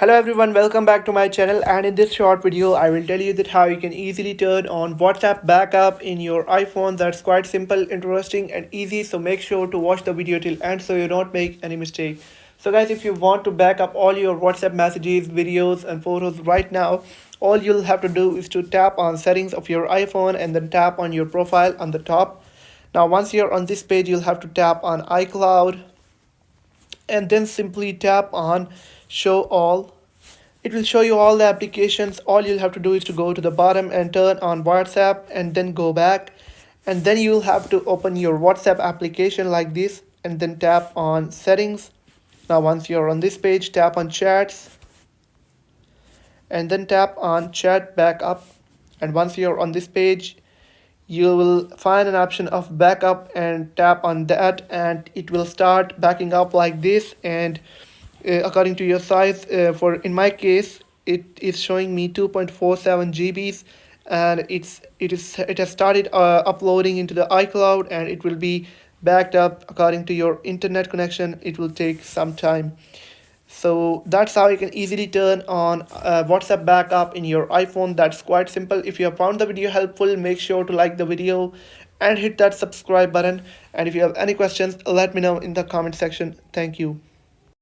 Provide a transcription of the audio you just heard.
Hello everyone, welcome back to my channel, and in this short video I will tell you that how you can easily turn on WhatsApp backup in your iPhone. That's quite simple, interesting and easy, so make sure to watch the video till end so you don't make any mistake. So guys, if you want to back up all your WhatsApp messages, videos and photos right now, all you'll have to do is to tap on settings of your iPhone and then tap on your profile on the top. Now once you're on this page, you'll have to tap on iCloud and then simply tap on show all. It will show you all the applications. All you'll have to do is to go to the bottom and turn on WhatsApp and then go back, and then you'll have to open your WhatsApp application like this and then tap on settings. Now once you're on this page, tap on chats and then tap on chat backup, and once you're on this page, you will find an option of backup and tap on that, and it will start backing up like this. And according to your size, for in my case it is showing me 2.47 GBs, and it has started uploading into the iCloud, and it will be backed up. According to your internet connection, it will take some time. So that's how you can easily turn on WhatsApp backup in your iPhone. That's quite simple. If you have found the video helpful, make sure to like the video and hit that subscribe button. And if you have any questions, let me know in the comment section. Thank you.